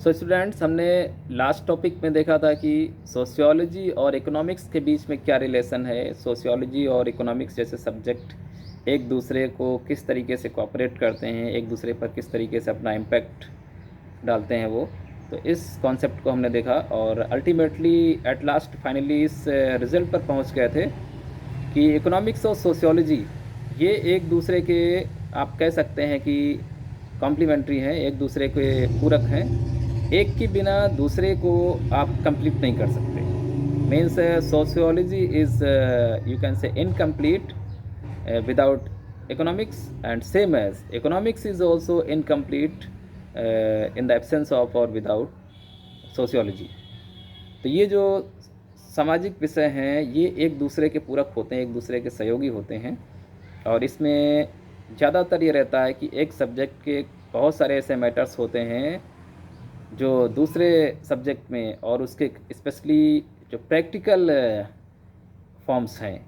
So students, हमने last topic में देखा था कि सोशियोलॉजी और इकोनॉमिक्स के बीच में क्या रिलेशन है। सोशियोलॉजी और इकोनॉमिक्स जैसे सब्जेक्ट एक दूसरे को किस तरीके से कोऑपरेट करते हैं, एक दूसरे पर किस तरीके से अपना इम्पैक्ट डालते हैं वो। तो इस कॉन्सेप्ट को हमने देखा और अल्टीमेटली एट लास्ट फाइनली इस रिज़ल्ट पर पहुंच गए थे कि इकोनॉमिक्स और सोशियोलॉजी ये एक दूसरे के, आप कह सकते हैं कि कॉम्प्लीमेंट्री हैं, एक दूसरे के पूरक हैं। एक के बिना दूसरे को आप कंप्लीट नहीं कर सकते। Means sociology is, you can say, incomplete without economics, and same as economics is also incomplete in the absence of or without sociology। तो ये जो सामाजिक विषय हैं ये एक दूसरे के पूरक होते हैं, एक दूसरे के सहयोगी होते हैं। और इसमें ज़्यादातर ये रहता है कि एक सब्जेक्ट के बहुत सारे ऐसे मैटर्स होते हैं जो दूसरे सब्जेक्ट में, और उसके स्पेशली जो प्रैक्टिकल फॉर्म्स हैं।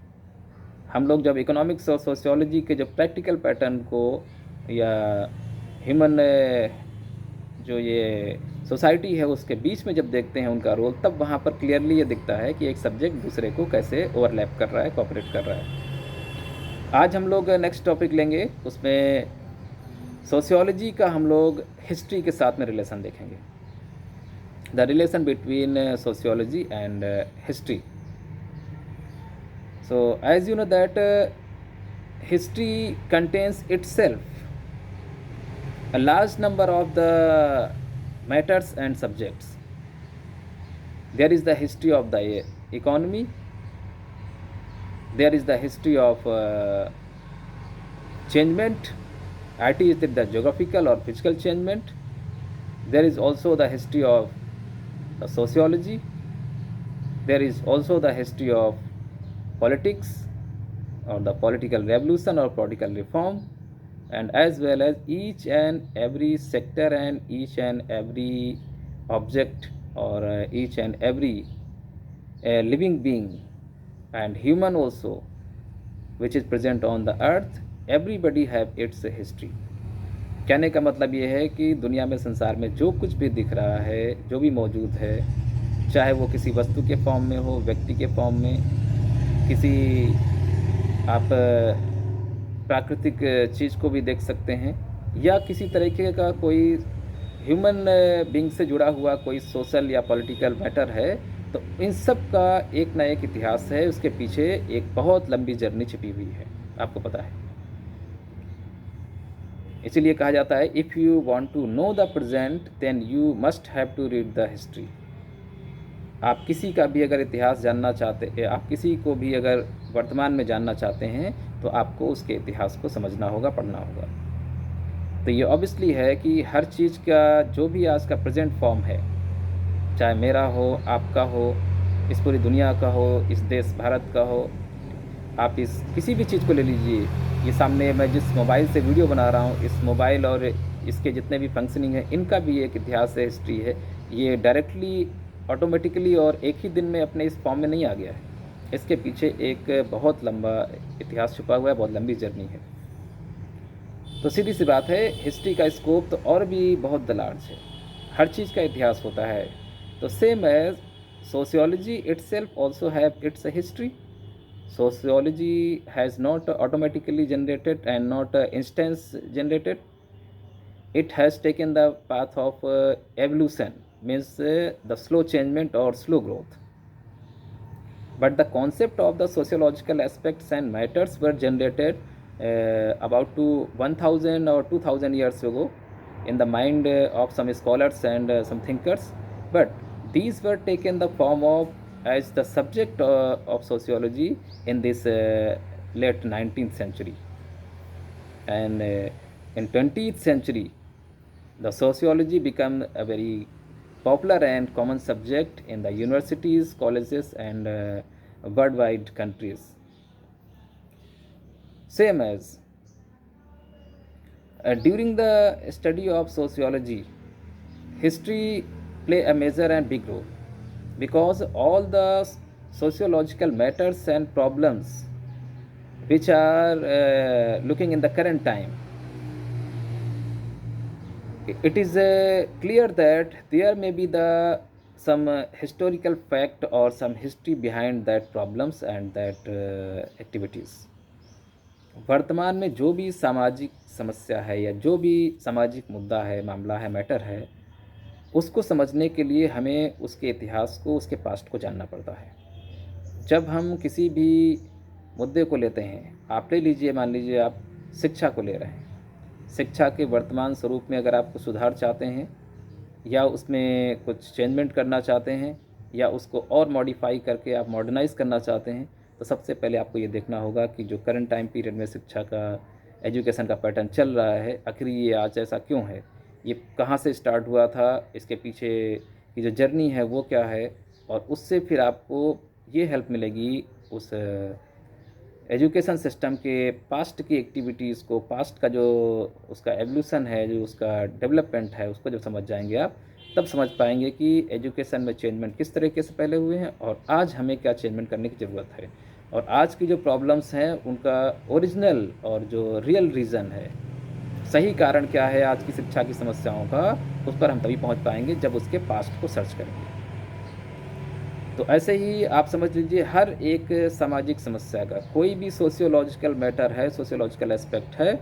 हम लोग जब इकोनॉमिक्स और सोशियोलॉजी के जो प्रैक्टिकल पैटर्न को या ह्यूमन जो ये सोसाइटी है उसके बीच में जब देखते हैं उनका रोल, तब वहाँ पर क्लियरली ये दिखता है कि एक सब्जेक्ट दूसरे को कैसे ओवरलैप कर रहा है, कोऑपरेट कर रहा है। आज हम लोग नेक्स्ट टॉपिक लेंगे, उसमें सोशियोलॉजी का हम लोग हिस्ट्री के साथ में रिलेशन देखेंगे, the relation between sociology and history. So as you know that history contains itself a large number of the matters and subjects. There is the history of the economy, there is the history of changement, it is the geographical or physical changement. There is also the history of the sociology, there is also the history of politics or the political revolution or political reform, and as well as each and every sector and each and every object or each and every living being and human also which is present on the earth, everybody have its history। कहने का मतलब ये है कि दुनिया में, संसार में जो कुछ भी दिख रहा है, जो भी मौजूद है, चाहे वो किसी वस्तु के फॉर्म में हो, व्यक्ति के फॉर्म में, किसी आप प्राकृतिक चीज़ को भी देख सकते हैं, या किसी तरीके का कोई ह्यूमन बीइंग से जुड़ा हुआ कोई सोशल या पॉलिटिकल मैटर है, तो इन सब का एक ना एक इतिहास है, उसके पीछे एक बहुत लंबी जर्नी छिपी हुई है, आपको पता है। इसीलिए कहा जाता है, if you want to know the present then you must have to read the history. आप किसी का भी अगर इतिहास जानना चाहते हैं, आप किसी को भी अगर वर्तमान में जानना चाहते हैं, तो आपको उसके इतिहास को समझना होगा, पढ़ना होगा। तो ये ऑब्वियसली है कि हर चीज़ का जो भी आज का प्रेजेंट फॉर्म है, चाहे मेरा हो, आपका हो, इस पूरी दुनिया का हो, इस देश भारत का हो, आप इस किसी भी चीज़ को ले लीजिए। ये सामने मैं जिस मोबाइल से वीडियो बना रहा हूँ, इस मोबाइल और इसके जितने भी फंक्शनिंग है, इनका भी एक इतिहास है, हिस्ट्री है। ये डायरेक्टली, ऑटोमेटिकली और एक ही दिन में अपने इस फॉर्म में नहीं आ गया है, इसके पीछे एक बहुत लंबा इतिहास छुपा हुआ है, बहुत लंबी जर्नी है। तो सीधी सी बात है, हिस्ट्री का स्कोप तो और भी बहुत लार्ज है, हर चीज़ का इतिहास होता है। तो same as sociology itself also have its history. Sociology has not automatically generated and not instance generated, it has taken the path of evolution, means the slow changement or slow growth. But the concept of the sociological aspects and matters were generated about to 1000 or 2000 years ago in the mind of some scholars and some thinkers, but these were taken the form of as the subject of sociology in this late 19th century, and in 20th century the sociology became a very popular and common subject in the universities, colleges, and worldwide countries. Same as during the study of sociology, history play a major and big role, because all the sociological matters and problems which are looking in the current time, It is clear that there may be some historical fact or some history behind that problems and that activities. वर्तमान में जो भी सामाजिक समस्या है या जो भी सामाजिक मुद्दा है, मामला है, मैटर है, उसको समझने के लिए हमें उसके इतिहास को, उसके पास्ट को जानना पड़ता है। जब हम किसी भी मुद्दे को लेते हैं, आप ले लीजिए, मान लीजिए आप शिक्षा को ले रहे हैं। शिक्षा के वर्तमान स्वरूप में अगर आप कुछ सुधार चाहते हैं या उसमें कुछ चेंजमेंट करना चाहते हैं या उसको और मॉडिफाई करके आप मॉडर्नाइज़ करना चाहते हैं, तो सबसे पहले आपको ये देखना होगा कि जो करंट टाइम पीरियड में शिक्षा का, एजुकेशन का पैटर्न चल रहा है, आखिर ये आज ऐसा क्यों है, ये कहाँ से स्टार्ट हुआ था, इसके पीछे की जो जर्नी है वो क्या है। और उससे फिर आपको ये हेल्प मिलेगी उस एजुकेशन सिस्टम के पास्ट की एक्टिविटीज़ को, पास्ट का जो उसका एवोल्यूशन है, जो उसका डेवलपमेंट है, उसको जब समझ जाएंगे आप, तब समझ पाएंगे कि एजुकेशन में चेंजमेंट किस तरीके से पहले हुए हैं और आज हमें क्या चेंजमेंट करने की ज़रूरत है। और आज की जो प्रॉब्लम्स हैं उनका ओरिजिनल और जो रियल रीज़न है, सही कारण क्या है आज की शिक्षा की समस्याओं का, उस पर हम तभी पहुँच पाएंगे जब उसके पास्ट को सर्च करेंगे। तो ऐसे ही आप समझ लीजिए हर एक सामाजिक समस्या का कोई भी सोशियोलॉजिकल मैटर है, सोशियोलॉजिकल एस्पेक्ट है,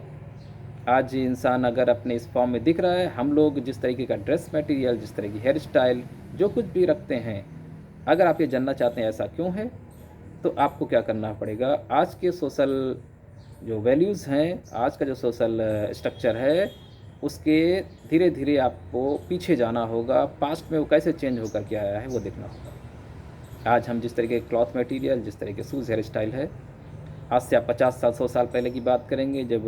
आज इंसान अगर अपने इस फॉर्म में दिख रहा है, हम लोग जिस तरीके का ड्रेस मटेरियल, जिस तरह की हेयर स्टाइल, जो कुछ भी रखते हैं, अगर आप ये जानना चाहते हैं ऐसा क्यों है, तो आपको क्या करना पड़ेगा, आज के सोशल जो वैल्यूज़ हैं, आज का जो सोशल स्ट्रक्चर है, उसके धीरे धीरे आपको पीछे जाना होगा, पास्ट में वो कैसे चेंज होकर के आया है वो देखना होगा। आज हम जिस तरीके के क्लॉथ मटेरियल, जिस तरह के शूज़, हेयर स्टाइल है, आज से आप 50 साल 100 साल पहले की बात करेंगे, जब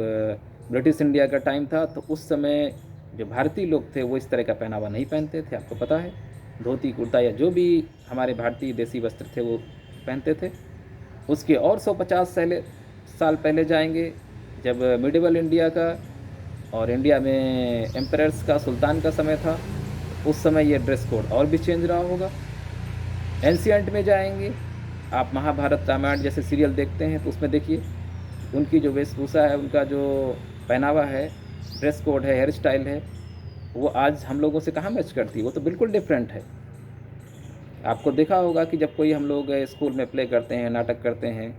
ब्रिटिश इंडिया का टाइम था, तो उस समय जो भारतीय लोग थे वो इस तरह का पहनावा नहीं पहनते थे, आपको पता है। धोती कुर्ता या जो भी हमारे भारतीय देसी वस्त्र थे वो पहनते थे। उसके और 150 साल पहले जाएंगे, जब मिडिवल इंडिया का और इंडिया में एम्परर्स का, सुल्तान का समय था, उस समय ये ड्रेस कोड और भी चेंज रहा होगा। एंशियंट में जाएंगे, आप महाभारत, रामायण जैसे सीरियल देखते हैं तो उसमें देखिए उनकी जो वेशभूषा है, उनका जो पहनावा है, ड्रेस कोड है, हेयर स्टाइल है, वो आज हम लोगों से कहाँ मैच करती है, वो तो बिल्कुल डिफरेंट है। आपको देखा होगा कि जब कोई हम लोग स्कूल में प्ले करते हैं, नाटक करते हैं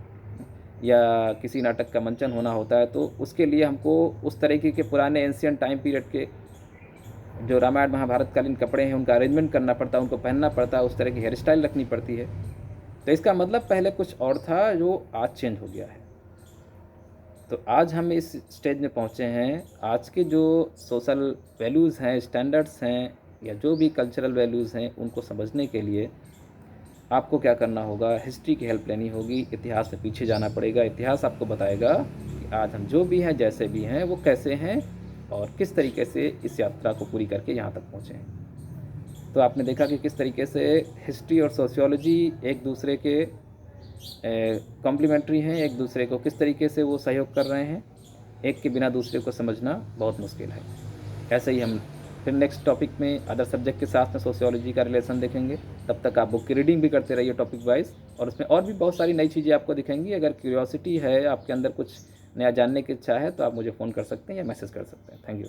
या किसी नाटक का मंचन होना होता है, तो उसके लिए हमको उस तरीके के पुराने एंशियंट टाइम पीरियड के जो रामायण महाभारत कालीन कपड़े हैं उनका अरेंजमेंट करना पड़ता है, उनको पहनना पड़ता है, उस तरह की हेयर स्टाइल रखनी पड़ती है। तो इसका मतलब पहले कुछ और था जो आज चेंज हो गया है। तो आज हम इस स्टेज में पहुँचे हैं, आज के जो सोशल वैल्यूज़ हैं, स्टैंडर्ड्स हैं या जो भी कल्चरल वैल्यूज़ हैं, उनको समझने के लिए आपको क्या करना होगा, हिस्ट्री की हेल्प लेनी होगी, इतिहास में पीछे जाना पड़ेगा। इतिहास आपको बताएगा कि आज हम जो भी हैं, जैसे भी हैं, वो कैसे हैं और किस तरीके से इस यात्रा को पूरी करके यहाँ तक पहुँचे हैं। तो आपने देखा कि किस तरीके से हिस्ट्री और सोशियोलॉजी एक दूसरे के कॉम्प्लीमेंट्री हैं, एक दूसरे को किस तरीके से वो सहयोग कर रहे हैं, एक के बिना दूसरे को समझना बहुत मुश्किल है। ऐसे ही हम फिर नेक्स्ट टॉपिक में अदर सब्जेक्ट के साथ में सोशियोलॉजी का रिलेशन देखेंगे। तब तक आप बुक की रीडिंग भी करते रहिए टॉपिक वाइज, और उसमें और भी बहुत सारी नई चीज़ें आपको दिखेंगी। अगर क्यूरियोसिटी है, आपके अंदर कुछ नया जानने की इच्छा है, तो आप मुझे फ़ोन कर सकते हैं या मैसेज कर सकते हैं। Thank you.